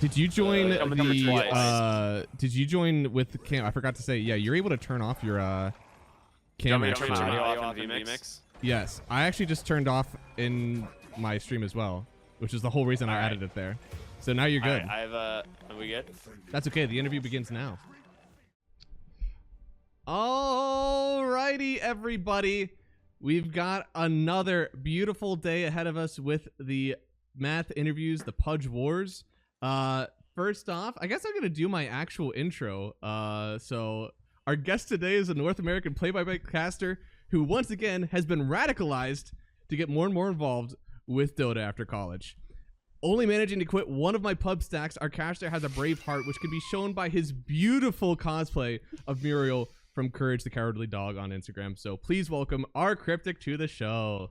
Did you join did you join with the cam? I forgot to say, yeah, you're able to turn off your cam. Yes, I actually just turned off in my stream as well, which is the whole reason I added it there. So now you're good. Are we good? That's okay. The interview begins now. Alrighty, everybody. We've got another beautiful day ahead of us with the math interviews, the Pudge Wars. First off, I guess I'm gonna do my actual intro. So our guest today is a North American play-by-play caster who once again has been radicalized to get more and more involved with Dota after college. Only managing to quit one of my pub stacks, our caster has a brave heart, which can be shown by his beautiful cosplay of Muriel from Courage the Cowardly Dog on Instagram. So please welcome Rkryptic to the show.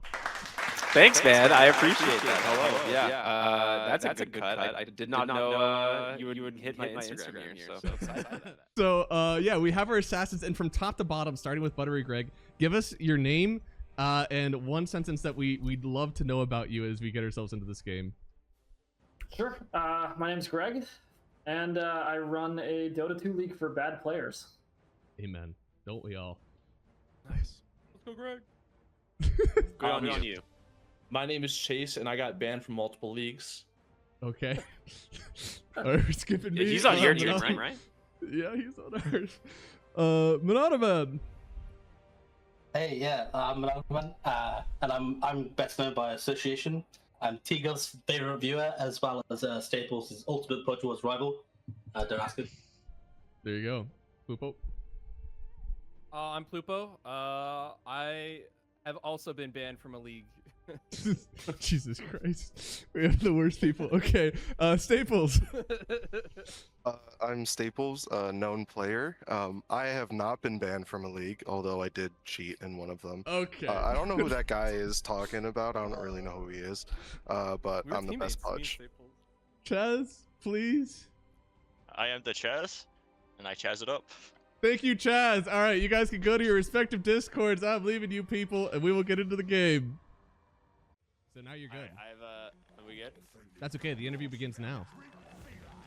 Thanks, man. I appreciate that. Hello. Yeah. That's a good cut. I did not know you would hit my Instagram here. So excited about that. So yeah, we have our assassins, and from top to bottom, starting with Buttery Greg, give us your name and one sentence that we'd love to know about you as we get ourselves into this game. Sure. My name's Greg, and I run a Dota 2 league for bad players. Amen. Don't we all? Nice. Let's go, Greg. Good on you. My name is Chase, and I got banned from multiple leagues. Okay. We're skipping me. He's on your team, right? Yeah, he's on ours. Monadaman. Hey, yeah, I'm Management, and I'm best known by association. I'm Teagle's favorite viewer, as well as Staples' ultimate Pudge Wars rival. Don't ask him. There you go. Plupo. I'm Plupo. I have also been banned from a league. Jesus Christ. We have the worst people. Okay. Staples. I'm Staples, a known player. I have not been banned from a league, although I did cheat in one of them. Okay. I don't know who that guy is talking about. I don't really know who he is. But I'm the best Pudge. Chaz, please. I am the Chaz, and I Chaz it up. Thank you, Chaz. All right, you guys can go to your respective Discords. I'm leaving you people, and we will get into the game. So now you're good. Are we good? That's okay. The interview begins now.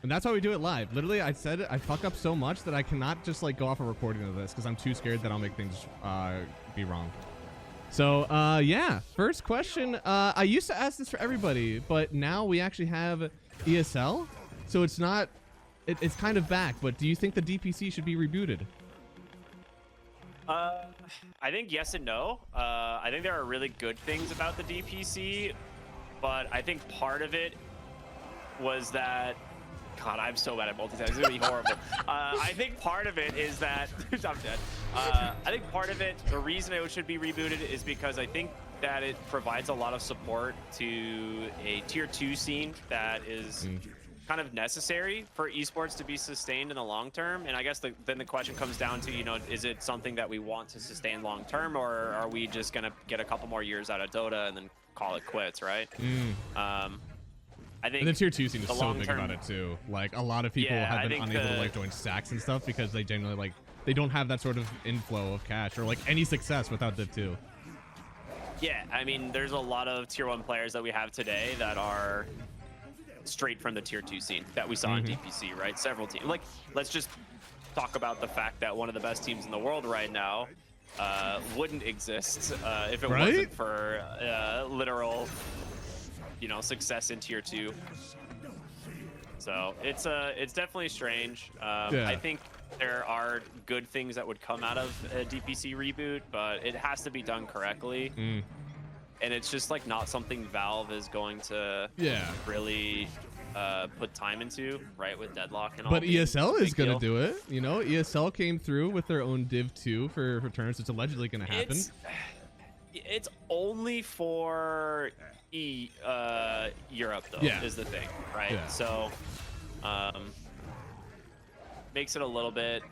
And that's why we do it live. Literally, I said I fuck up so much that I cannot just like go off a recording of this because I'm too scared that I'll make things be wrong. So yeah, first question. I used to ask this for everybody, but now we actually have ESL, so it's not. It's kind of back. But do you think the DPC should be rebooted? I think yes and no. I think there are really good things about the DPC, but I think part of it was that. God, I'm so bad at multitasking. It's gonna be horrible. I think part of it is that I'm dead. I think part of it, the reason it should be rebooted, is because I think that it provides a lot of support to a tier 2 scene that is kind of necessary for esports to be sustained in the long term. And I guess then the question comes down to, you know, is it something that we want to sustain long term, or are we just gonna get a couple more years out of Dota and then call it quits, right? I think and the tier 2 scene is so big about it too. Like a lot of people have been unable to like join stacks and stuff because they generally like they don't have that sort of inflow of cash or like any success without Div 2. Yeah, I mean, there's a lot of tier 1 players that we have today that are straight from the tier 2 scene that we saw in DPC, right? Several teams. Like, let's just talk about the fact that one of the best teams in the world right now wouldn't exist if it wasn't for literal, you know, success in tier 2. So it's definitely strange. I think there are good things that would come out of a DPC reboot, but it has to be done correctly. And it's just like not something Valve is going to really put time into, right, with Deadlock and all. But ESL is going to do it. You know, ESL came through with their own Div 2 for tournaments. It's allegedly going to happen. It's only for Europe though, is the thing, right? So makes it a little bit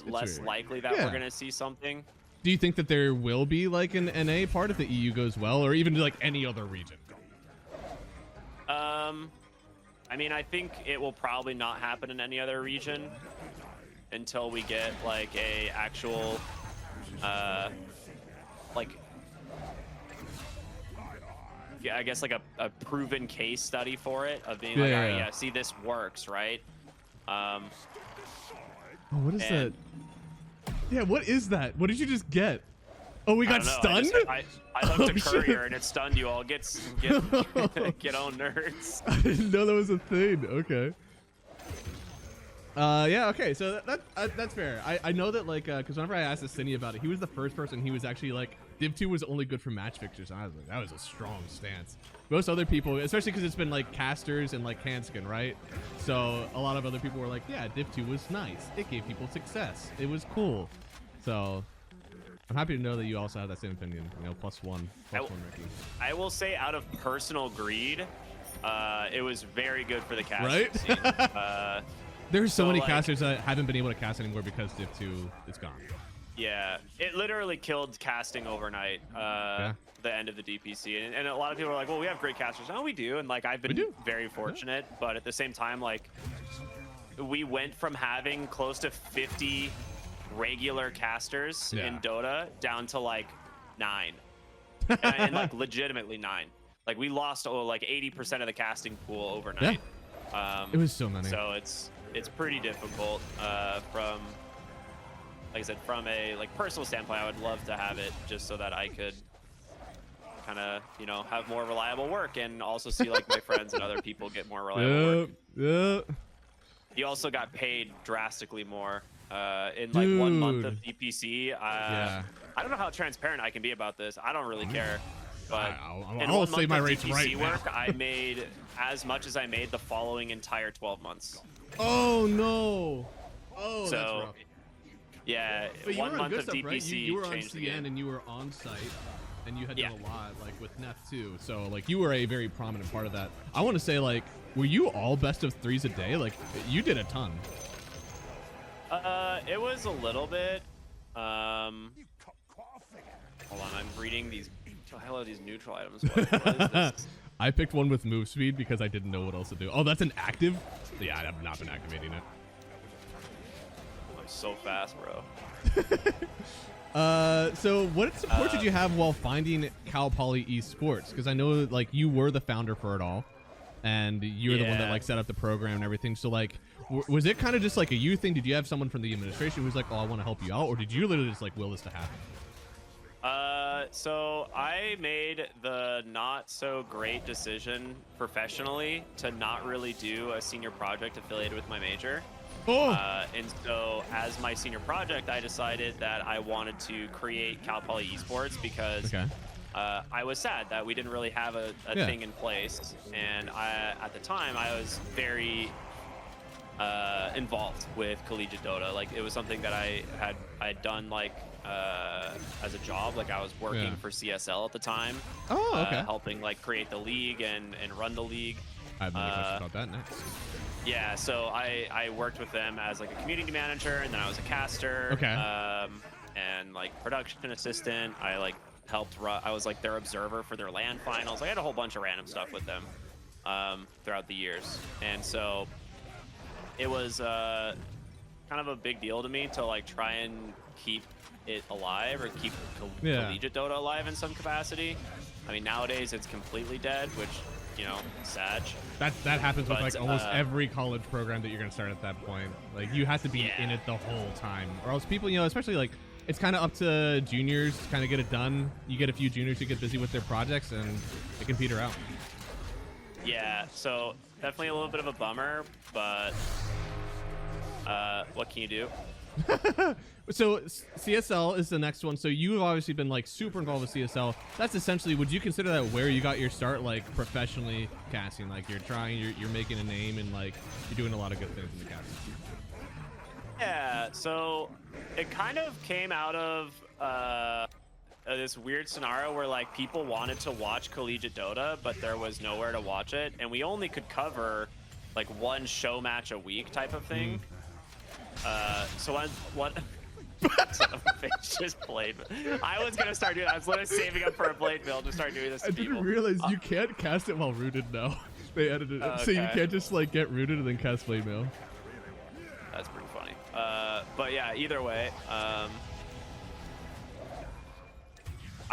less likely that we're gonna see something. Do you think that there will be like an NA part if the EU goes well, or even like any other region? I mean, I think it will probably not happen in any other region until we get like a actual like I guess like a proven case study for it of being Yeah, like, yeah, all right, yeah. yeah, see, this works, right? Oh, what is that? And- Yeah, what is that? What did you just get? Oh, we I got don't know, stunned? I looked Oh, at Courier shit. and it stunned you all. Get on, nerds. I didn't know that was a thing. Okay. Yeah, okay, so that's fair. I know that, like, because whenever I asked Cine about it, he was the first person he was actually like, Div 2 was only good for match fixtures. And I was like, that was a strong stance. Most other people, especially because it's been like casters and like Hanskin, right? So a lot of other people were like, yeah, Div 2 was nice. It gave people success. It was cool. So I'm happy to know that you also have that same opinion. You know, +1 Ricky. I will say, out of personal greed, it was very good for the casting Right? scene. There's so many like- casters that haven't been able to cast anymore because Div 2 is gone. Yeah, it literally killed casting overnight. The end of the DPC, and a lot of people are like, "Well, we have great casters." No, we do, and like I've been do. very fortunate, but at the same time, like we went from having close to 50 regular casters in Dota down to like 9, and like legitimately 9. Like we lost like 80% of the casting pool overnight. It was so many. So it's pretty difficult from, like I said, from a like personal standpoint. I would love to have it just so that I could kind of, you know, have more reliable work and also see like my friends and other people get more reliable work. Yep. You also got paid drastically more in like 1 month of Dude. DPC. I don't know how transparent I can be about this. I don't really care. But in I'll 1 say month my of rates DPC right now. work, I made as much as I made the following entire 12 months. Oh no. Oh, that's So, rough. Yeah, But you 1 were on month good of stuff, DPC right? You were on changed the game. CN and you were on site, and you had Yeah. done a lot, like with Nef too. So like you were a very prominent part of that. I want to say, like, were you all best of 3s a day? Like you did a ton. It was a little bit. Hold on, I'm reading these. What the hell are these neutral items? What is this? I picked one with move speed because I didn't know what else to do. Oh, that's an active? Yeah, I have not been activating it. I'm so fast, bro. So what support did you have while finding Cal Poly Esports? Because I know like you were the founder for it all, and you were the one that Yeah. like set up the program and everything. So like, was it kind of just like a you thing? Did you have someone from the administration who was like, "Oh, I want to help you out," or did you literally just like will this to happen? So I made the not so great decision professionally to not really do a senior project affiliated with my major. Oh, And so as my senior project, I decided that I wanted to create Cal Poly Esports because okay. I was sad that we didn't really have a Yeah. thing in place. And at the time, I was very involved with Collegiate Dota. Like it was something that I'd done like as a job. Like I was working Yeah. for CSL at the time. Oh, okay. Helping like create the league and run the league. I have many questions about that next. Yeah, so I worked with them as like a community manager, and then I was a caster. Okay. And like production assistant. I like helped run. I was like their observer for their LAN finals. I had a whole bunch of random stuff with them throughout the years, and so it was kind of a big deal to me to like try and keep it alive or keep Collegiate Dota alive in some capacity. I mean, nowadays it's completely dead, which, you know, sad. That happens with But, like almost every college program that you're gonna start at that point. Like you have to be in it the whole time, or else people, you know, especially like it's kind of up to juniors to kind of get it done. You get a few juniors who get busy with their projects, and it can peter out. Yeah, so definitely a little bit of a bummer, but what can you do? So CSL is the next one. So you've obviously been like super involved with CSL. That's essentially, would you consider that where you got your start, like professionally casting? Like you're making a name and like you're doing a lot of good things in the casting. Yeah, so it kind of came out of this weird scenario where like people wanted to watch Collegiate Dota, but there was nowhere to watch it, and we only could cover like one show match a week type of thing. So what? Son of a bitch just played. I was gonna start doing. I was literally saving up for a blade build to start doing this to I people. didn't realize you can't cast it while rooted now. They edited it, so you Okay. can't just like get rooted and then cast blade mail. That's pretty funny.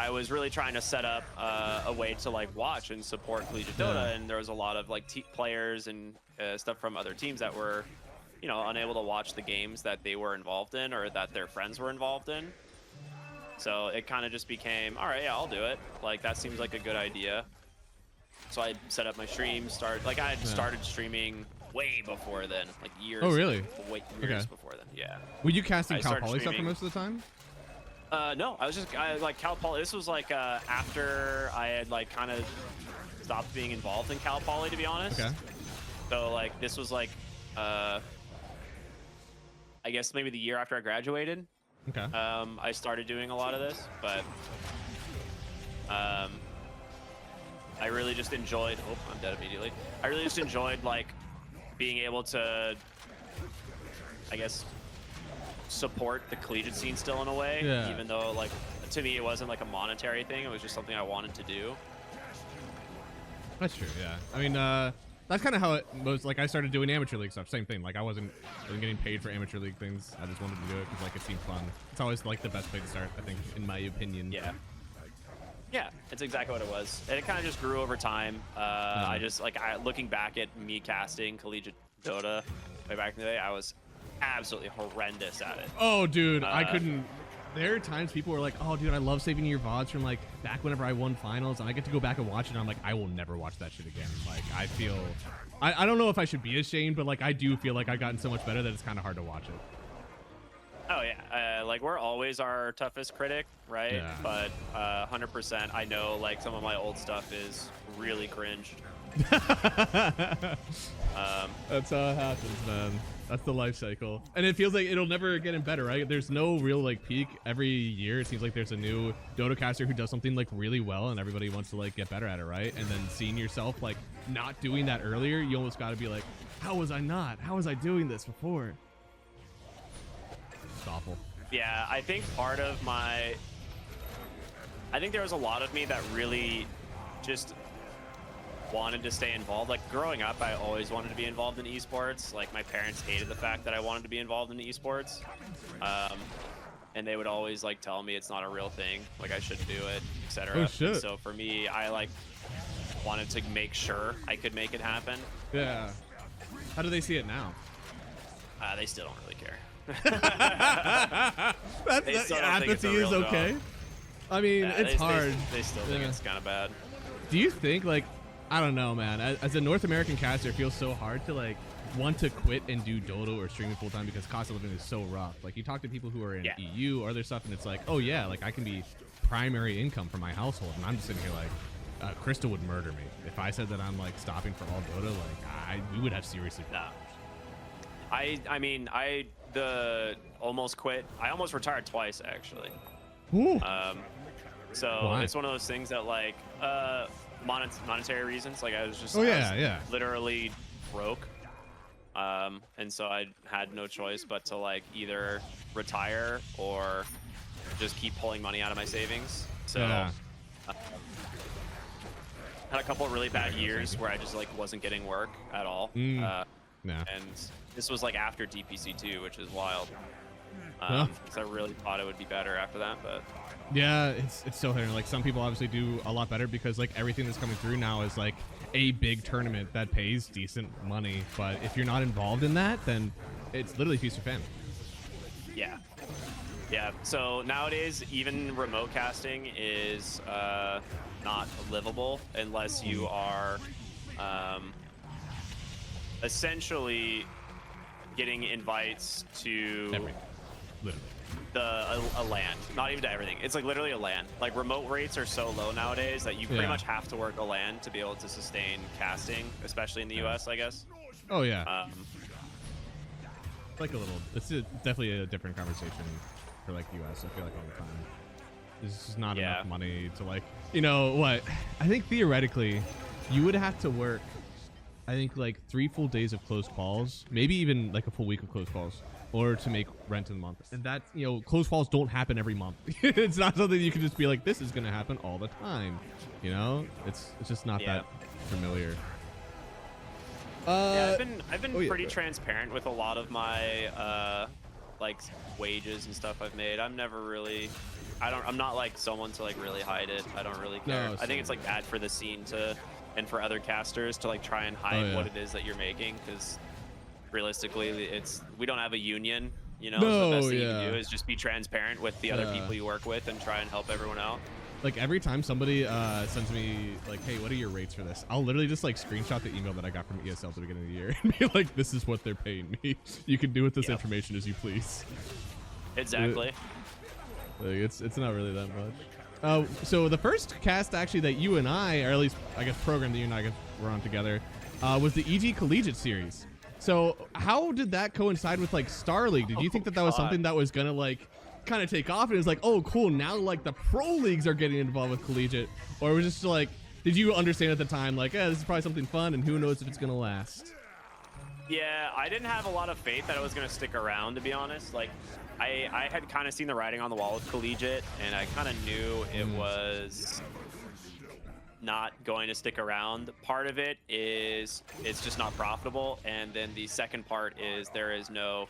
I was really trying to set up a way to like watch and support Collegiate Dota, and there was a lot of like players and stuff from other teams that were, you know, unable to watch the games that they were involved in or that their friends were involved in. So it kind of just became, all right, yeah, I'll do it. Like that seems like a good idea. So I set up my stream, I had started streaming way before then, like years. Oh, really? Years before then, yeah. Were you casting I Cal started Poly stuff for streaming- most of the time? No, I was just like Cal Poly. This was like after I had like kind of stopped being involved in Cal Poly, to be honest. Okay. So like this was like I guess maybe the year after I graduated. Okay. I started doing a lot of this, but I really just enjoyed. Oh, I'm dead immediately. I really just enjoyed like being able to, I guess, support the collegiate scene still in a way. Yeah. Even though like to me it wasn't like a monetary thing. It was just something I wanted to do. That's true. Yeah. I mean, that's kind of how it was. Like I started doing amateur league stuff. Same thing. Like I wasn't getting paid for amateur league things. I just wanted to do it because like it seemed fun. It's always like the best way to start, I think, in my opinion. Yeah. Yeah, it's exactly what it was. And it kind of just grew over time. I just like looking back at me casting Collegiate Dota way back in the day, I was absolutely horrendous at it. Oh, dude, I couldn't. There are times people were like, "Oh, dude, I love saving your VODs from like back whenever I won finals," and I get to go back and watch it. And I'm like, I will never watch that shit again. Like, I feel, I don't know if I should be ashamed, but like, I do feel like I've gotten so much better that it's kind of hard to watch it. Oh yeah, like we're always our toughest critic, right? Yeah. But 100%, I know like some of my old stuff is really cringe. That's how it happens, man. That's the life cycle, and it feels like it'll never get any better, right? There's no real like peak. Every year, it seems like there's a new Dota caster who does something like really well, and everybody wants to like get better at it, right? And then seeing yourself like not doing that earlier, you almost got to be like, how was I not? How was I doing this before? It's awful. Yeah, I think part of my, I think there was a lot of me that really just wanted to stay involved. Like growing up, I always wanted to be involved in esports. Like my parents hated the fact that I wanted to be involved in esports, and they would always like tell me it's not a real thing, like I shouldn't do it, etc. Oh, shit. So for me, I like wanted to make sure I could make it happen. Yeah. How do they see it now? They still don't really care. That's still don't think apathy it's a is real okay. job. I mean, Yeah, it's hard. They still think Yeah. it's kind of bad. Do you think like, I don't know, man, as a North American caster, it feels so hard to like want to quit and do Dota or streaming full time because cost of living is so rough. Like you talk to people who are in EU or other stuff, and it's like, oh yeah, like I can be primary income for my household, and I'm just sitting here like, Crystal would murder me if I said that I'm like stopping for all Dota. Like we would have seriously problems. I mean, I almost quit. I almost retired twice actually. Ooh. So Why? it's one of those things that like monetary reasons. Like I was just literally broke. And so I had no choice but to like either retire or just keep pulling money out of my savings. So had a couple of really bad years where I just like wasn't getting work at all. And this was like after DPC2, which is wild. Because I really thought it would be better after that, but yeah, it's still here. Like some people obviously do a lot better because like everything that's coming through now is like a big tournament that pays decent money. But if you're not involved in that, then it's literally feast or famine. Yeah. Yeah. So nowadays, even remote casting is not livable unless you are essentially getting invites to a LAN. Not even to everything. It's like literally a LAN. Like remote rates are so low nowadays that you pretty much have to work a LAN to be able to sustain casting, especially in the US, I guess. Oh yeah. Like a little. It's definitely a different conversation for like US. I feel like all the time. There's just not enough money to like. You know what? I think theoretically, you would have to work. I think like 3 full days of close calls, maybe even like a full week of close calls, or to make rent in a month. And that, you know, close calls don't happen every month. It's not something you can just be like, this is going to happen all the time. You know, it's just not that familiar. Yeah, I've been pretty transparent with a lot of my like wages and stuff I've made. I'm never really I'm not like someone to like really hide it. I don't really care. No, I think it's like bad for the scene to, and for other casters to like try and hide what it is that you're making, because realistically, we don't have a union. You know, so the best thing you can do is just be transparent with the other people you work with and try and help everyone out. Like every time somebody sends me like, hey, what are your rates for this? I'll literally just like screenshot the email that I got from ESL at the beginning of the year and be like, this is what they're paying me. You can do with this information as you please. Exactly. Like, it's not really that much. So the first cast actually that you and I, or at least I guess program that you and I were on together, was the EG Collegiate series. So how did that coincide with like Star League? Did you think that was something that was gonna like kind of take off, and it was like, oh cool, now like the pro leagues are getting involved with Collegiate? Or it was just like, did you understand at the time like, this is probably something fun and who knows if it's gonna last? Yeah, I didn't have a lot of faith that it was gonna stick around, to be honest. Like I had kind of seen the writing on the wall with Collegiate, and I kind of knew it was not going to stick around. Part of it is it's just not profitable, and then the second part is there is no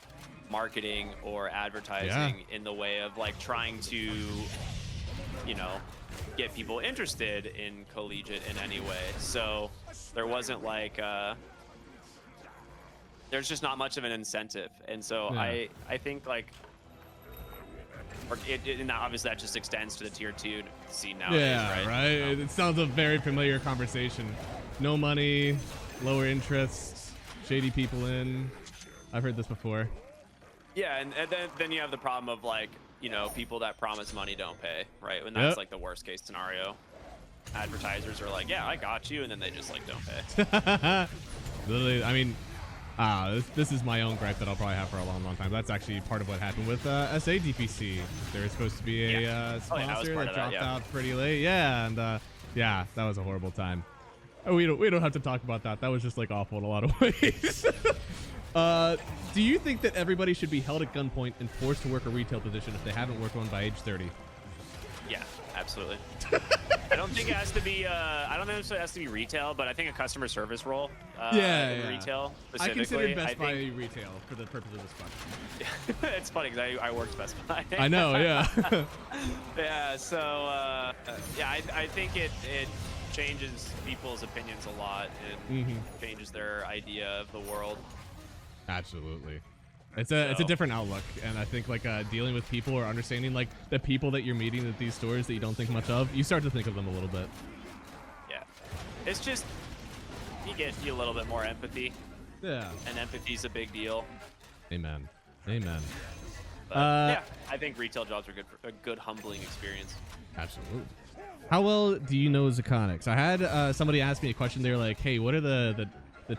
marketing or advertising in the way of like trying to, you know, get people interested in Collegiate in any way. So there wasn't like there's just not much of an incentive, and so I think like and obviously that just extends to the tier 2 scene nowadays, right? It sounds a very familiar conversation. No money, lower interests, shady people in. I've heard this before. Yeah, and then you have the problem of like, you know, people that promise money don't pay, right? And that's like the worst case scenario. Advertisers are like, yeah, I got you, and then they just like don't pay. Literally, I mean, this is my own gripe that I'll probably have for a long time. That's actually part of what happened with SA DPC. There was supposed to be a sponsor that dropped out pretty late. Yeah, and yeah, that was a horrible time. We don't have to talk about that. That was just like awful in a lot of ways. Do you think that everybody should be held at gunpoint and forced to work a retail position if they haven't worked one by age 30? Yeah, absolutely. I don't think it has to be. I don't think it has to be retail, but I think a customer service role. In retail specifically. I consider Best Buy retail for the purpose of this question. It's funny because I worked Best Buy. I know, yeah. Yeah. So I think it changes people's opinions a lot and changes their idea of the world. Absolutely. It's a different outlook, and I think like dealing with people or understanding like the people that you're meeting at these stores that you don't think much of, you start to think of them a little bit. Yeah, it's just you get a little bit more empathy. Yeah, and empathy's a big deal. Amen. But, yeah, I think retail jobs are a good humbling experience. Absolutely. How well do you know Zquixotix? I had somebody ask me a question. They're like, hey, what are the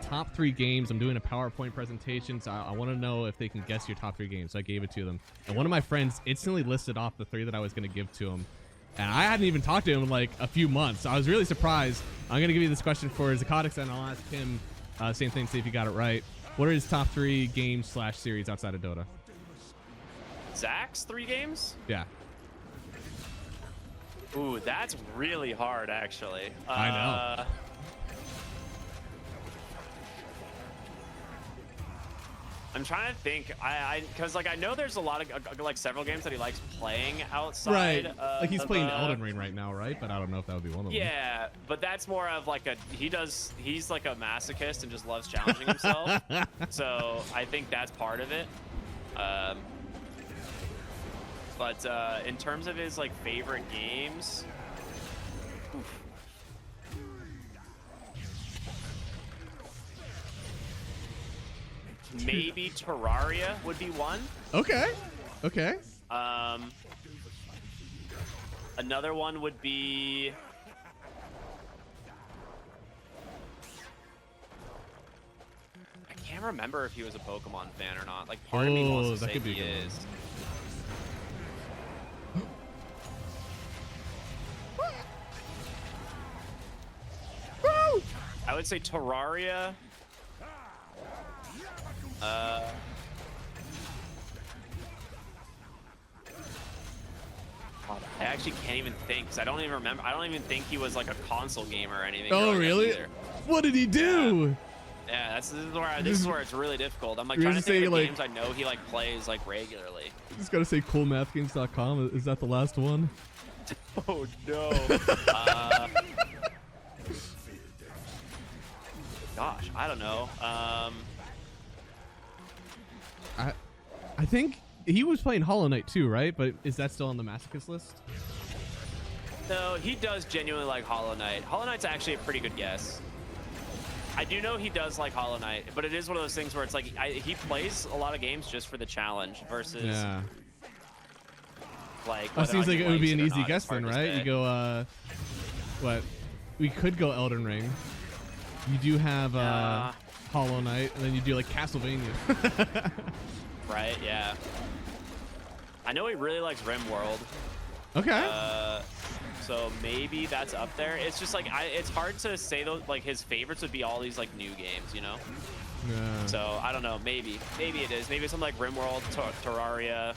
top 3 games? I'm doing a PowerPoint presentation, so I want to know if they can guess your top 3 games. So I gave it to them, and one of my friends instantly listed off the 3 that I was going to give to him, and I hadn't even talked to him in like a few months. So I was really surprised. I'm going to give you this question for Zquixotix, and I'll ask him same thing, see if you got it right. What are his top 3 games / series outside of Dota? Zach's 3 games? Yeah. Ooh, that's really hard, actually. I know. I'm trying to think. Because like I know there's a lot of like several games that he likes playing outside. Right. Like he's playing Elden Ring right now, right? But I don't know if that would be one of them. Yeah, but that's more of like he's like a masochist and just loves challenging himself. So I think that's part of it. But in terms of his like favorite games, maybe Terraria would be one. Okay. Another one would be I can't remember if he was a Pokemon fan or not. Like part of me wants to say he is. I would say Terraria. I actually can't even think because I don't even remember. I don't even think he was like a console gamer or anything. Oh, really? Either. What did he do? Yeah, this is where it's really difficult. I'm like You're trying to gonna think of say, games I know he like plays like regularly. Just gotta say coolmathgames.com. Is that the last one? Oh no. Gosh, I don't know. I think he was playing Hollow Knight too, right? But is that still on the Masochist list? No, he does genuinely like Hollow Knight. Hollow Knight's actually a pretty good guess. I do know he does like Hollow Knight, but it is one of those things where it's like he plays a lot of games just for the challenge versus like. It seems like it would be an easy guess then, right? say. You go, what? We could go Elden Ring. You do have Hollow Knight, and then you do like Castlevania. Right? Yeah. I know he really likes RimWorld. Okay. So maybe that's up there. It's just like it's hard to say those. Like his favorites would be all these like new games, you know. Yeah. So I don't know. Maybe it is. Maybe something like RimWorld, Terraria,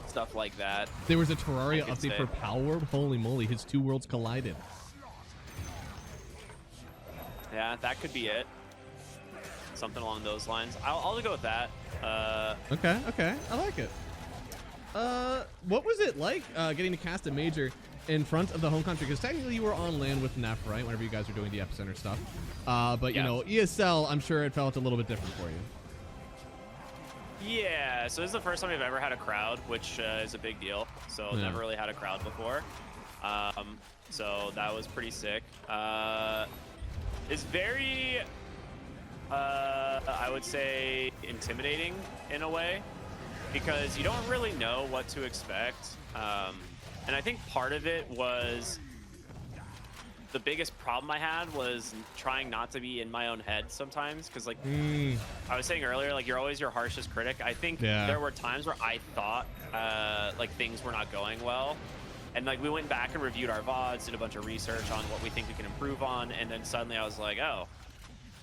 stuff like that. There was a Terraria update for Palworld. Holy moly, his two worlds collided. Yeah, that could be it. Something along those lines. I'll go with that. Okay, I like it. What was it like getting to cast a major in front of the home country? Because technically you were on land with Neff, right? Whenever you guys were doing the Epicenter stuff. But you know, ESL, I'm sure it felt a little bit different for you. Yeah, so this is the first time I've ever had a crowd, which is a big deal. So never really had a crowd before. So that was pretty sick. It's very, I would say, intimidating in a way, because you don't really know what to expect. And I think part of it was the biggest problem I had was trying not to be in my own head sometimes, because like I was saying earlier, like you're always your harshest critic. I think there were times where I thought like things were not going well, and like we went back and reviewed our VODs, did a bunch of research on what we think we can improve on, and then suddenly I was like, oh,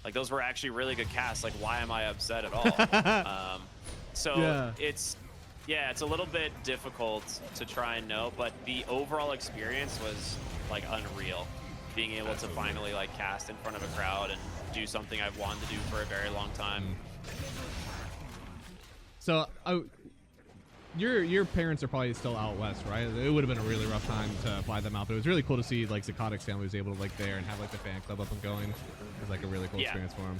like those were actually really good casts. Like why am I upset at all? So it's a little bit difficult to try and know, but the overall experience was like unreal. Being able to finally like cast in front of a crowd and do something I've wanted to do for a very long time. So your parents are probably still out west, right? It would have been a really rough time to fly them out, but it was really cool to see like Zquixotix family was able to like there and have like the fan club up and going. It was like a really cool experience for him.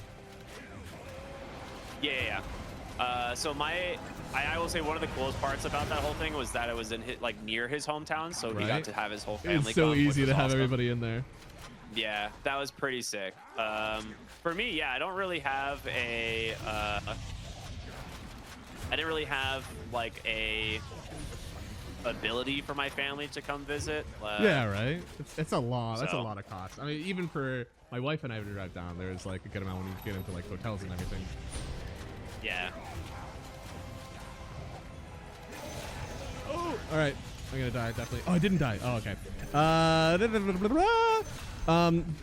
So I will say one of the coolest parts about that whole thing was that it was in like near his hometown, so he got to have his whole family. It's so come, easy to have awesome. everybody in there. Yeah, that was pretty sick. For me, I don't really have a I didn't really have like a ability for my family to come visit. Yeah, right. It's a lot. That's a lot of cost. I mean, even for my wife and I to drive down, there's like a good amount when you get into like hotels and everything. Yeah. Oh, all right. I'm gonna die definitely. Oh, I didn't die. Oh, okay.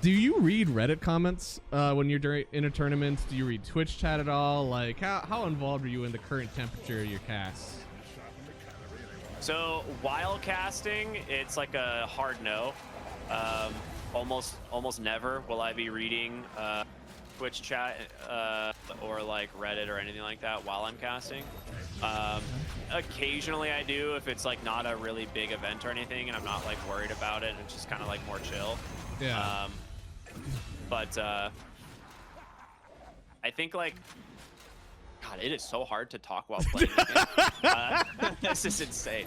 Do you read Reddit comments when you're in a tournament? Do you read Twitch chat at all? Like, how involved are you in the current temperature of your casts? So while casting, it's like a hard no. Almost never will I be reading Twitch chat or like Reddit or anything like that while I'm casting. Occasionally I do if it's like not a really big event or anything and I'm not like worried about it. It's just kind of like more chill. Yeah. But I think like, God, it is so hard to talk while playing this game. This is insane.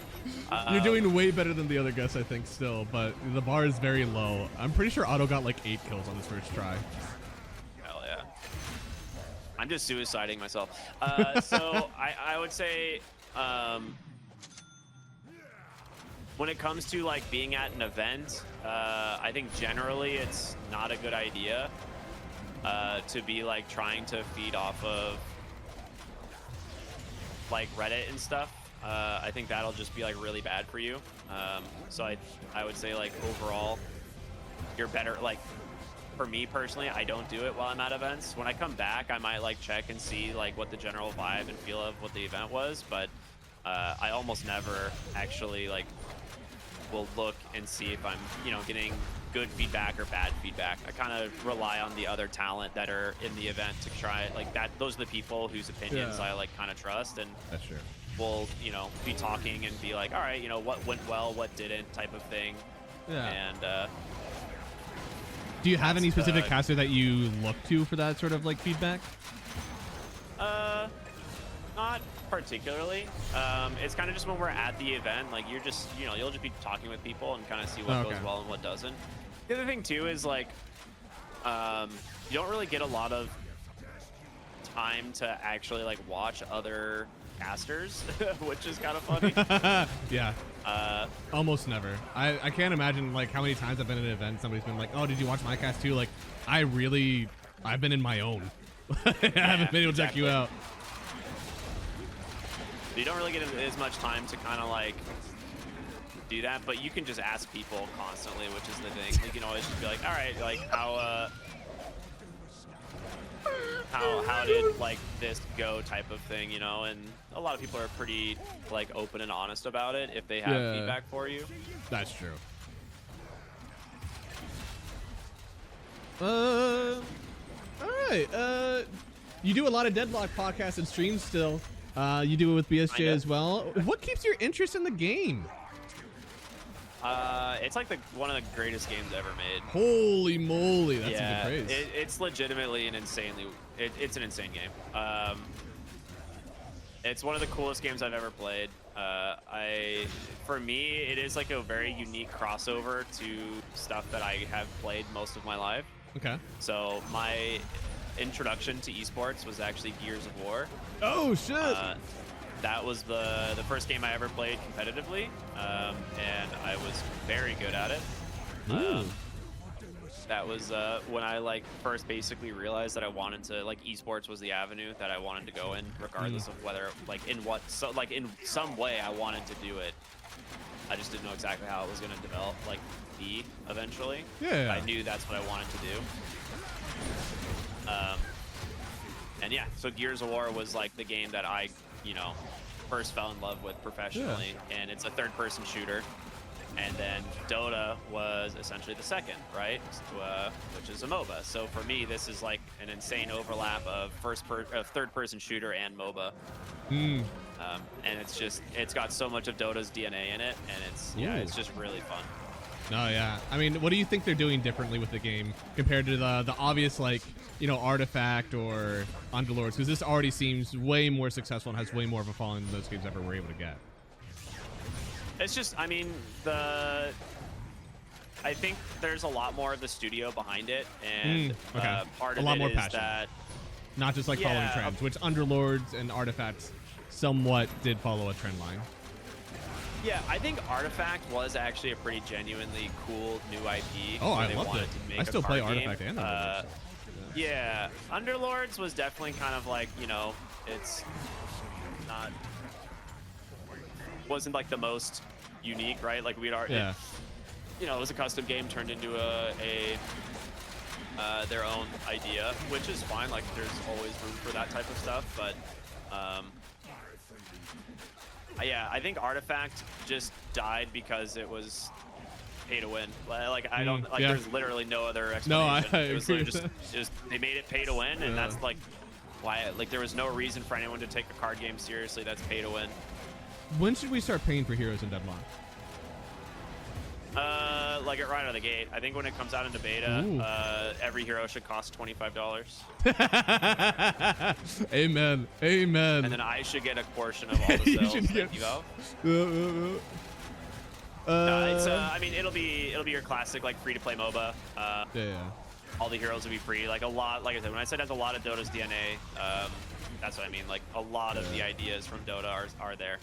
You're doing way better than the other guests, I think, still, but the bar is very low. I'm pretty sure Otto got like 8 kills on his first try. Hell yeah. I'm just suiciding myself. So I would say when it comes to like being at an event, I think generally it's not a good idea to be like trying to feed off of like Reddit and stuff. I think that'll just be like really bad for you. So I would say like overall you're better. Like for me personally, I don't do it while I'm at events. When I come back, I might like check and see like what the general vibe and feel of what the event was, but I almost never actually like will look and see if I'm, you know, getting good feedback or bad feedback. I kind of rely on the other talent that are in the event to try like that. Those are the people whose opinions I like kind of trust, and That's true. we'll be talking and be like, all right, what went well, what didn't, type of thing. Yeah. And do you have any that's, specific caster that you look to for that sort of like feedback? not particularly. It's kind of just when we're at the event, like you're just, you'll just be talking with people and kind of see what goes well and what doesn't. The other thing too is like, you don't really get a lot of time to actually like watch other casters, which is kind of funny. Yeah. Almost never. I can't imagine like how many times I've been at an event, somebody's been like, oh, did you watch my cast too? Like, I've been in my own. I haven't been able to check you out. You don't really get as much time to kind of like do that, but you can just ask people constantly, which is the thing. Like, you can always just be like, all right, like how did like this go, type of thing, and a lot of people are pretty like open and honest about it if they have feedback for you. That's true. All right. You do a lot of Deadlock podcasts and streams still. You do it with BSJ as well. What keeps your interest in the game? It's like one of the greatest games ever made. Holy moly, that's a good praise. It's legitimately an it's an insane game. It's one of the coolest games I've ever played. For me, it is like a very unique crossover to stuff that I have played most of my life. Okay. So my introduction to esports was actually Gears of War. Oh shit! That was the first game I ever played competitively, and I was very good at it. That was when I like first basically realized that I wanted to like esports was the avenue that I wanted to go in, regardless of whether like in some way I wanted to do it. I just didn't know exactly how it was going to develop, like be eventually. Yeah. I knew that's what I wanted to do. And yeah, so Gears of War was like the game that I, first fell in love with professionally, and it's a third-person shooter. And then Dota was essentially the second, right? Which is a MOBA. So for me, this is like an insane overlap of third-person shooter and MOBA. And it's got so much of Dota's DNA in it, and it's just really fun. No, yeah. I mean, what do you think they're doing differently with the game compared to the obvious, like, Artifact or Underlords? Because this already seems way more successful and has way more of a following than those games ever were able to get. It's just, I mean, I think there's a lot more of the studio behind it, and part of it is passion. That not just like following trends, which Underlords and Artifacts somewhat did follow a trend line. Yeah, I think Artifact was actually a pretty genuinely cool new IP. Oh, I loved it. I still play Artifact and Underlords. Yeah, Underlords was definitely kind of like, it's not, wasn't like the most unique, right? Like we'd already, it was a custom game turned into their own idea, which is fine. Like there's always room for that type of stuff, but yeah, I think Artifact just died because it was pay to win. Like I don't like. There's literally no other explanation. No, it was literally just they made it pay to win, and that's like why. Like there was no reason for anyone to take a card game seriously. That's pay to win. When should we start paying for heroes in Deadlock? Like right out of the gate. I think when it comes out into beta, every hero should cost $25. Amen. Amen. And then I should get a portion of all the sales that you go. No, it's I mean it'll be your classic like free to play MOBA. All the heroes will be free. Like a lot. Like I said, when I said it has a lot of Dota's DNA, that's what I mean. Like a lot of the ideas from Dota are there.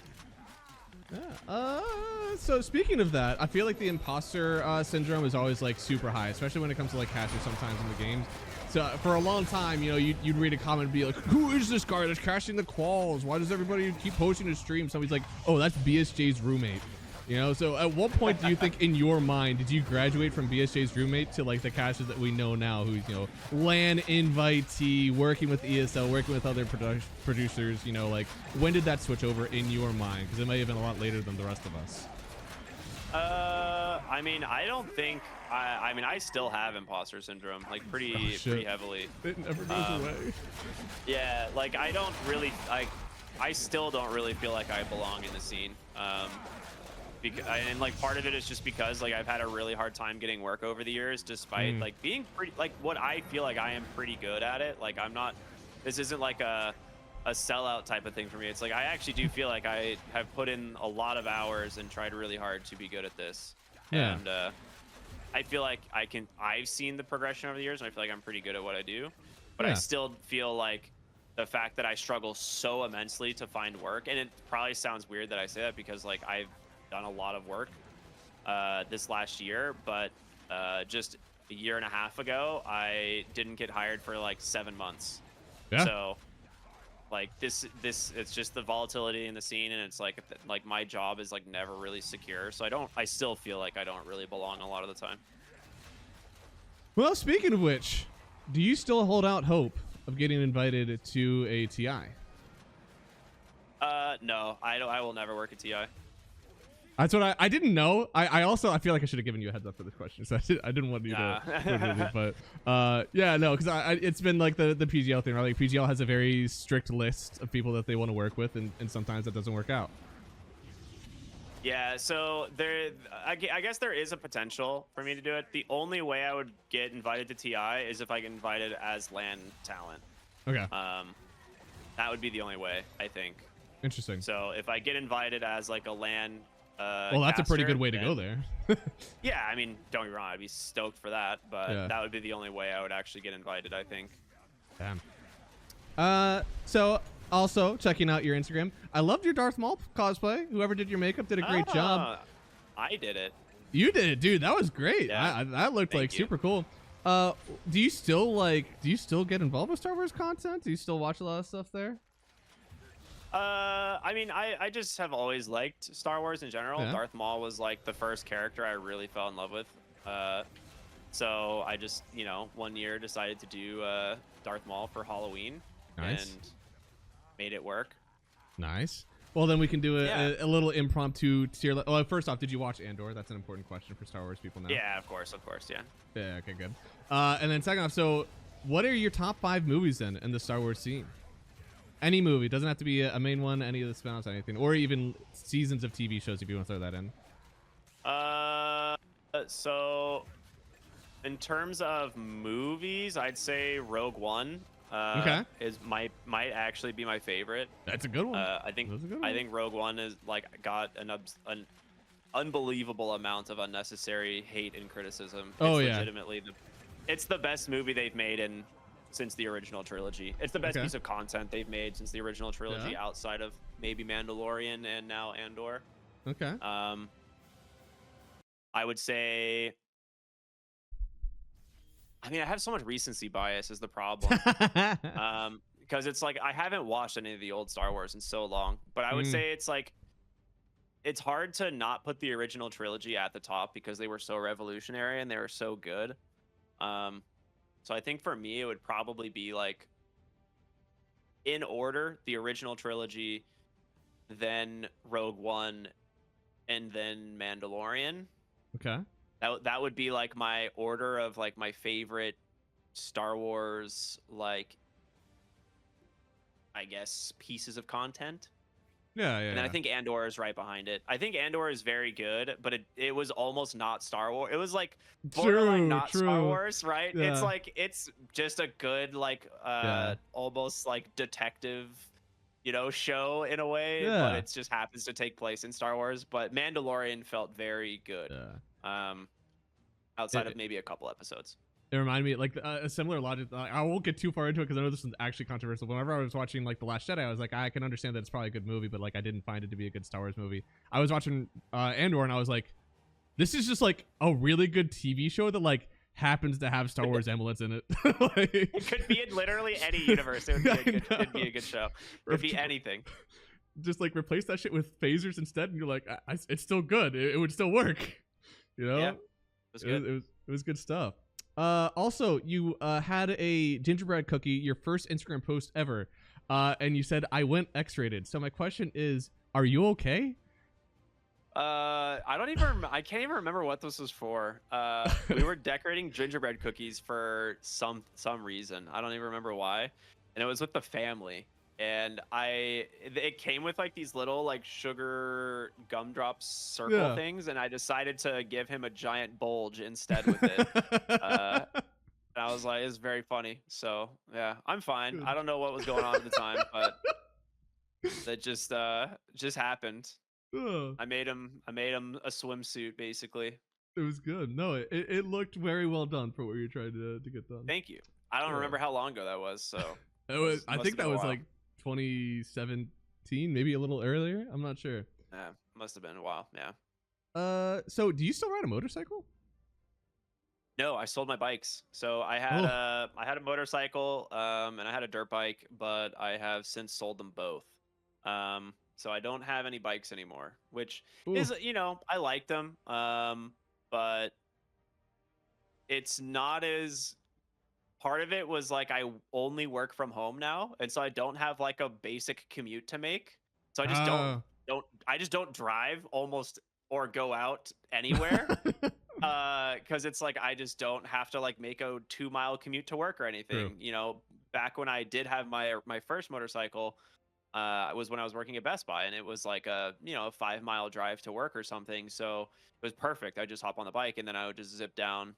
Yeah. So speaking of that, I feel like the imposter syndrome is always like super high, especially when it comes to like casters sometimes in the games. So for a long time, you'd read a comment and be like, who is this guy that's casting the quals? Why does everybody keep posting his stream? Somebody's like, oh, that's BSJ's roommate. So at what point do you think in your mind did you graduate from BSJ's roommate to like the casters that we know now, who's LAN invitee, working with ESL, working with other producers? Like when did that switch over in your mind? Because it may have been a lot later than the rest of us. I mean, I don't think. I mean, I still have imposter syndrome, like pretty heavily. It never goes away. Yeah, like I don't really. I still don't really feel like I belong in the scene. And like part of it is just because like I've had a really hard time getting work over the years, despite like being pretty like what I feel like I am pretty good at it. Like I'm not. This isn't like a sellout type of thing for me. It's like I actually do feel like I have put in a lot of hours and tried really hard to be good at this. Yeah. And I feel like I've seen the progression over the years, and I feel like I'm pretty good at what I do. But I still feel like the fact that I struggle so immensely to find work, and it probably sounds weird that I say that because like I've done a lot of work this last year, but just a year and a half ago, I didn't get hired for like 7 months. Yeah. So like this it's just the volatility in the scene, and it's like my job is like never really secure. So I still feel like I don't really belong a lot of the time. Well, speaking of which, do you still hold out hope of getting invited to a TI? No, I will never work at TI. That's what I didn't know. I feel like I should have given you a heads up for this question, so I didn't want you to but yeah, no, because it's been like the PGL thing, right? Like PGL has a very strict list of people that they want to work with, and sometimes that doesn't work out. Yeah, so I guess there is a potential for me to do it. The only way I would get invited to TI is if I get invited as LAN talent. Okay. That would be the only way, I think. Interesting. So if I get invited as like a LAN well, that's a pretty good way to go there. Yeah, I mean, don't get me wrong, I'd be stoked for that, but that would be the only way I would actually get invited, I think. Damn. So also checking out your Instagram, I loved your Darth Maul cosplay. Whoever did your makeup did a great job. I did it. You did it, dude. That was great. Yeah. That looked like super cool. Do you still get involved with Star Wars content? Do you still watch a lot of stuff there? I mean, I just have always liked Star Wars in general. Yeah. Darth Maul was like the first character I really fell in love with. So I just, one year decided to do Darth Maul for Halloween. Nice. And made it work. Nice. Well, then we can do a little impromptu tier. Oh, first off, did you watch Andor? That's an important question for Star Wars people now. Yeah, of course, yeah. Yeah, okay, good. And then second off, so what are your top 5 movies then in the Star Wars scene? Any movie. Doesn't have to be a main one, any of the spin-offs, anything. Or even seasons of TV shows if you want to throw that in. So in terms of movies, I'd say Rogue One might actually be my favorite. That's a good one. I think Rogue One is like got an unbelievable amount of unnecessary hate and criticism. It's legitimately it's the best movie they've made since the original trilogy. It's the best piece of content they've made since the original trilogy, outside of maybe Mandalorian and now Andor. Okay. I would say, I mean, I have so much recency bias is the problem. Because it's like I haven't watched any of the old Star Wars in so long, but I would say it's like it's hard to not put the original trilogy at the top because they were so revolutionary and they were so good. So I think for me, it would probably be like, in order, the original trilogy, then Rogue One, and then Mandalorian. Okay. That would be like my order of like my favorite Star Wars, like, I guess, pieces of content. Yeah. And I think Andor is right behind it. I think Andor is very good, but it was almost not Star Wars. It was like borderline not Star Wars, right? Yeah. It's like it's just a good like almost like detective, show in a way, but it just happens to take place in Star Wars. But Mandalorian felt very good. Outside of maybe a couple episodes. It reminded me like a similar logic. I won't get too far into it because I know this is actually controversial. Whenever I was watching like The Last Jedi, I was like, I can understand that it's probably a good movie, but like I didn't find it to be a good Star Wars movie. I was watching Andor and I was like, this is just like a really good TV show that like happens to have Star Wars emblems in it. Like, it could be in literally any universe. It would be it'd be a good show. It could be anything. Just like replace that shit with phasers instead, and you're like, it's still good. It would still work. Yeah, it was good. It was good stuff. Also, you had a gingerbread cookie, your first Instagram post ever, and you said I went X-rated. So my question is, are you okay? I can't even remember what this was for. We were decorating gingerbread cookies for some reason. I don't even remember why. And it was with the family. And it came with like these little like sugar gumdrop circle things, and I decided to give him a giant bulge instead with it. And I was like, it's very funny. So yeah, I'm fine. I don't know what was going on at the time, but that just happened. I made him a swimsuit basically. It was good. No, it looked very well done for what you were trying to get done. Thank you. I don't remember how long ago that was, so it was. I think that was like 2017, maybe a little earlier. I'm not sure. Yeah, must have been a while. Yeah. So do you still ride a motorcycle? No, I sold my bikes. So I had a motorcycle, and I had a dirt bike, but I have since sold them both. So I don't have any bikes anymore, which is, I like them, but it's not as. Part of it was like I only work from home now, and so I don't have like a basic commute to make. So I just don't drive almost or go out anywhere. Because it's like I just don't have to like make a 2-mile commute to work or anything. True. Back when I did have my first motorcycle, was when I was working at Best Buy, and it was like a 5-mile drive to work or something. So it was perfect. I just hop on the bike and then I would just zip down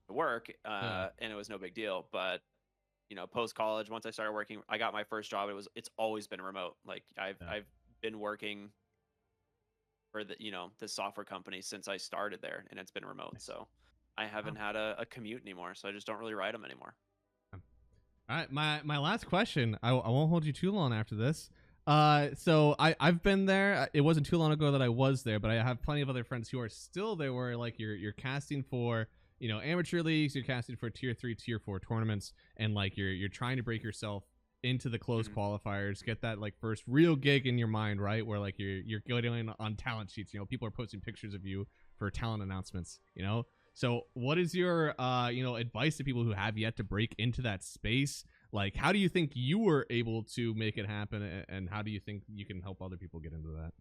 to work, and it was no big deal. But post college, once I started working, I got my first job. It's always been remote. Like I've been working for the software company since I started there, and it's been remote. So I haven't had a commute anymore. So I just don't really ride them anymore. All right, my last question. I won't hold you too long after this. So I've been there. It wasn't too long ago that I was there, but I have plenty of other friends who are still there. Where like you're casting for amateur leagues, you're casting for tier 3, tier 4 tournaments, and like you're trying to break yourself into the closed qualifiers, get that like first real gig in your mind, right? Where like you're going on talent sheets. People are posting pictures of you for talent announcements. So what is your advice to people who have yet to break into that space? Like, how do you think you were able to make it happen, and how do you think you can help other people get into that?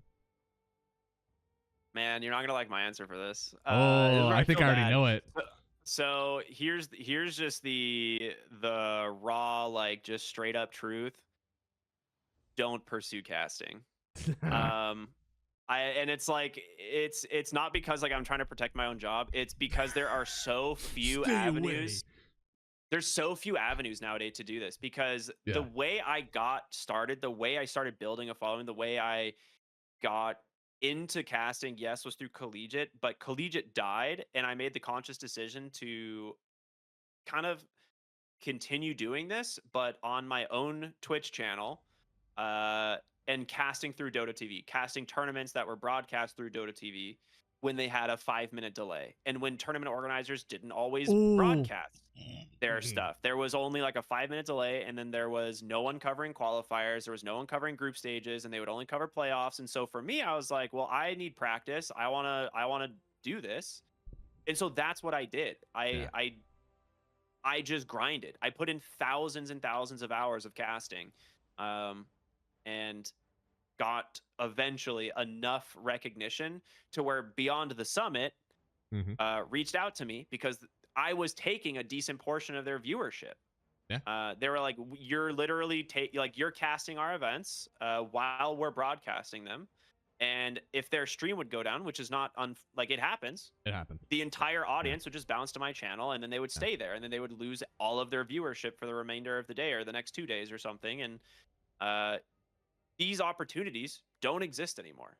Man, you're not gonna like my answer for this. I think I already know it. So here's just the raw, like just straight up truth. Don't pursue casting. And it's like it's not because like I'm trying to protect my own job. It's because there are so few avenues. There's so few avenues nowadays to do this, because the way I got started, the way I started building a following, the way I got into casting, yes, was through Collegiate, but Collegiate died, and I made the conscious decision to kind of continue doing this, but on my own Twitch channel, and casting through Dota TV, casting tournaments that were broadcast through Dota TV when they had a 5-minute delay, and when tournament organizers didn't always broadcast their stuff. There was only like a 5-minute delay, and then there was no one covering qualifiers, there was no one covering group stages, and they would only cover playoffs. And so for me, I was like, well, I need practice. I want to do this. And so that's what I did. I just grinded. I put in thousands and thousands of hours of casting, and got eventually enough recognition to where Beyond the Summit reached out to me, because I was taking a decent portion of their viewership. They were like, you're literally you're casting our events while we're broadcasting them, and if their stream would go down, which is not it happens, the entire audience would just bounce to my channel, and then they would stay there, and then they would lose all of their viewership for the remainder of the day or the next 2 days or something. And these opportunities don't exist anymore.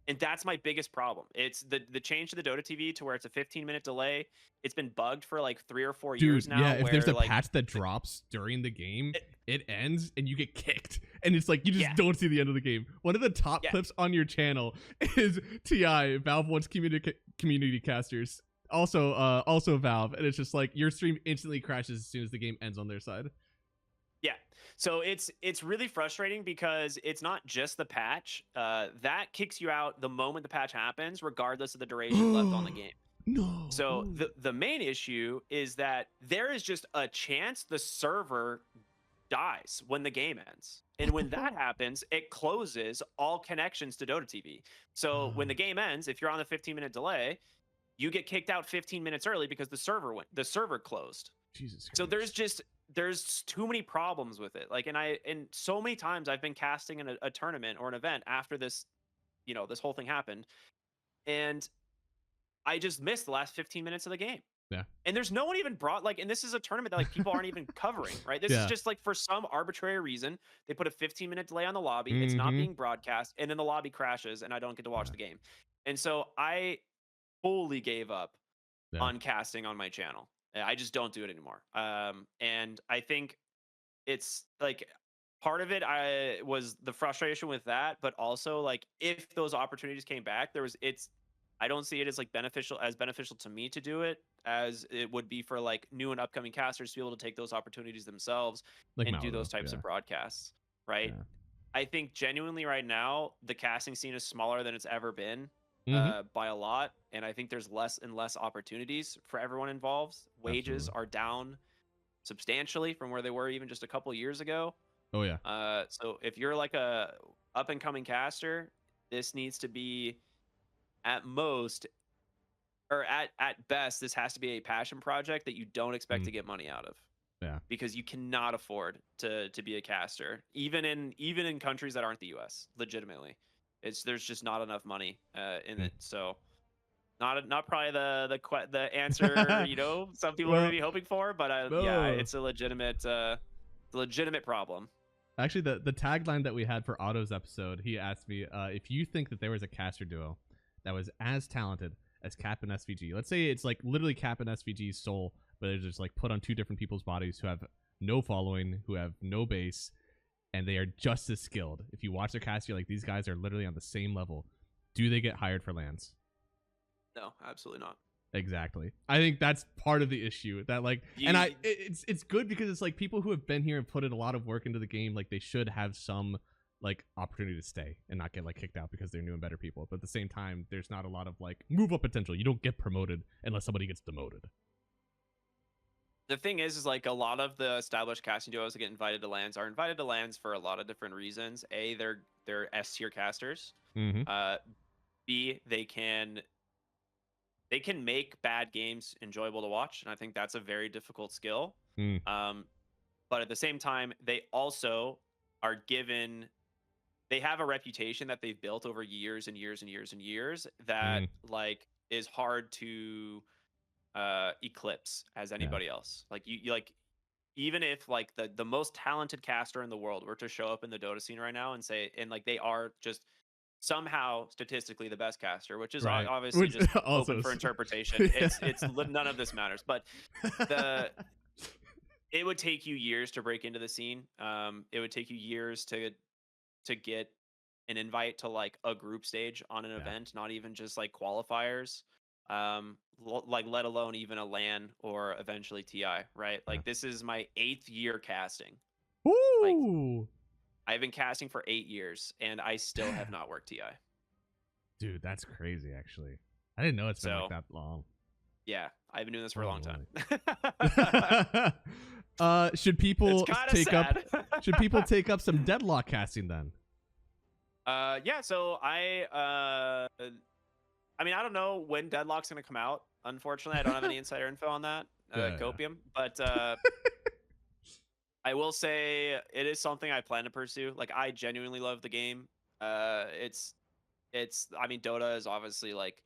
And that's my biggest problem. It's the change to the Dota TV to where it's a 15-minute delay. It's been bugged for like 3 or 4 years now. Yeah, if there's a patch that drops during the game, it ends and you get kicked. And it's like you just don't see the end of the game. One of the top clips on your channel is TI, Valve wants community casters. Also Valve. And it's just like your stream instantly crashes as soon as the game ends on their side. Yeah. So it's really frustrating, because it's not just the patch that kicks you out the moment the patch happens, regardless of the duration left on the game. No. So the main issue is that there is just a chance the server dies when the game ends. And when that happens, it closes all connections to Dota TV. So when the game ends, if you're on the 15-minute delay, you get kicked out 15 minutes early because the server closed. Jesus Christ. So there's too many problems with it. Like, and so many times I've been casting in a tournament or an event after this, this whole thing happened, and I just missed the last 15 minutes of the game. Yeah. And there's no one even brought, like, and this is a tournament that, like, people aren't even covering, right? This is just, like, for some arbitrary reason, they put a 15-minute delay on the lobby. It's not being broadcast, and then the lobby crashes, and I don't get to watch the game. And so I fully gave up on casting on my channel. I just don't do it anymore. And I think it's, like, part of it was the frustration with that, but also, like, if those opportunities came back, I don't see it as, like, beneficial to me to do it as it would be for, like, new and upcoming casters to be able to take those opportunities themselves, like, and do those types of broadcasts, right? Yeah. I think genuinely right now the casting scene is smaller than it's ever been by a lot, and I think there's less and less opportunities for everyone involved. Wages are down substantially from where they were even just a couple years ago. Oh yeah. So if you're like a up and coming caster, this needs to be at most, or at best, this has to be a passion project that you don't expect to get money out of. Yeah. Because you cannot afford to be a caster, even in countries that aren't the US. Legitimately, there's just not enough money in it. So, not probably the answer some people are maybe hoping for, but yeah, it's a legitimate problem. Actually, the tagline that we had for Otto's episode, he asked me if you think that there was a caster duo that was as talented as Cap and SVG. Let's say it's like literally Cap and SVG's soul, but they're just like put on two different people's bodies who have no following, who have no base, and they are just as skilled. If you watch their cast, you're like, these guys are literally on the same level. Do they get hired for LANs? No, absolutely not. Exactly. I think that's part of the issue. That like, it's good because it's like people who have been here and put in a lot of work into the game, like they should have some like opportunity to stay and not get like kicked out because they're new and better people. But at the same time, there's not a lot of like move up potential. You don't get promoted unless somebody gets demoted. The thing is like a lot of the established casting duos that get invited to LANs are invited to LANs for a lot of different reasons. A, they're S tier casters. B, they can make bad games enjoyable to watch, and I think that's a very difficult skill. But at the same time, they also are given. They have a reputation that they've built over years and years and years and years that like is hard to eclipse as anybody else. Like you like, even if like the most talented caster in the world were to show up in the Dota scene right now and say, and like they are just somehow statistically the best caster, which is obviously just open for interpretation. It's none of this matters, but it would take you years to break into the scene. It would take you years to get an invite to like a group stage on an event, not even just like qualifiers, like let alone even a LAN or eventually TI, right? Like this is my 8th year casting. Ooh. Like, I've been casting for 8 years and I still have not worked TI. Dude, that's crazy actually. I didn't know it's been like that long. Yeah, I've been doing this for a long time. Should people take up some Deadlock casting then? Yeah, so I mean, I don't know when Deadlock's gonna come out. Unfortunately, I don't have any insider info on that. Copium, but I will say it is something I plan to pursue. Like, I genuinely love the game. It's I mean, Dota is obviously like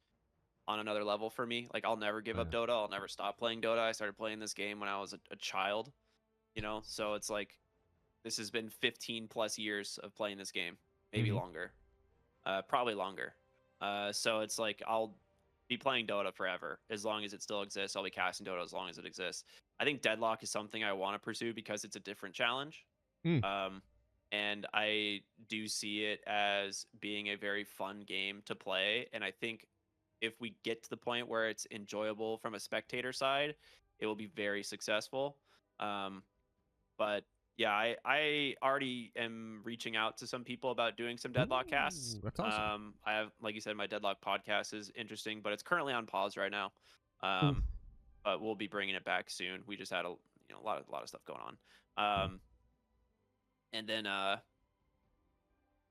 on another level for me. Like, I'll never give up Dota. I'll never stop playing Dota. I started playing this game when I was a child, so it's like this has been 15 plus years of playing this game, maybe longer, probably longer. So it's like I'll be playing Dota forever as long as it still exists. I'll be casting Dota as long as it exists. I think Deadlock is something I want to pursue because it's a different challenge. And I do see it as being a very fun game to play. And I think if we get to the point where it's enjoyable from a spectator side, it will be very successful. But yeah, I already am reaching out to some people about doing some Deadlock casts. That's awesome. I have, like you said, my Deadlock podcast is interesting, but it's currently on pause right now. But we'll be bringing it back soon. We just had a lot of stuff going on. And then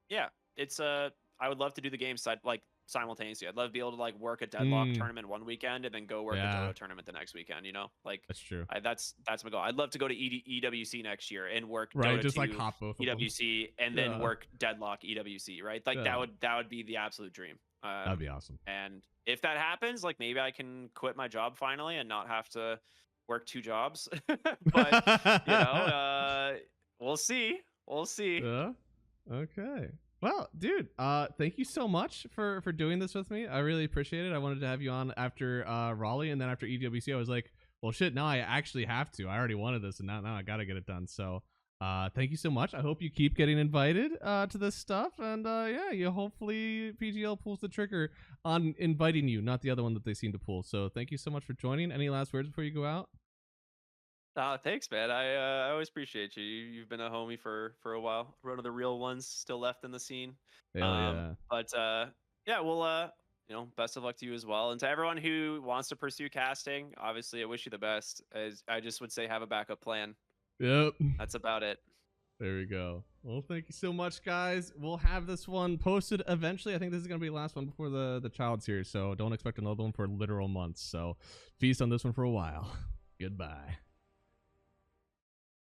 yeah, it's I would love to do the game side like simultaneously. I'd love to be able to like work a Deadlock tournament one weekend and then go work a Dota tournament the next weekend, you know? Like That's true. That's my goal. I'd love to go to EWC next year and work Right, Dota just 2, like hop both of them. EWC and then work Deadlock EWC, right? Like that would be the absolute dream. That'd be awesome. And if that happens, like maybe I can quit my job finally and not have to work 2 jobs. But you know, we'll see. We'll see. Okay. Well, dude, thank you so much for doing this with me. I really appreciate it. I wanted to have you on after Raleigh, and then after EWC, I was like, well, shit, now I actually have to. I already wanted this, and now I gotta get it done. So, thank you so much. I hope you keep getting invited to this stuff, and yeah, you hopefully PGL pulls the trigger on inviting you, not the other one that they seem to pull. So, thank you so much for joining. Any last words before you go out? Thanks, man. I always appreciate you. You've been a homie for a while. One of the real ones still left in the scene. Hell yeah. But yeah, well, you know, best of luck to you as well. And to everyone who wants to pursue casting, obviously, I wish you the best. As I just would say, have a backup plan. Yep. That's about it. There we go. Well, thank you so much, guys. We'll have this one posted eventually. I think this is going to be the last one before the child's here, so don't expect another one for literal months. So feast on this one for a while. Goodbye.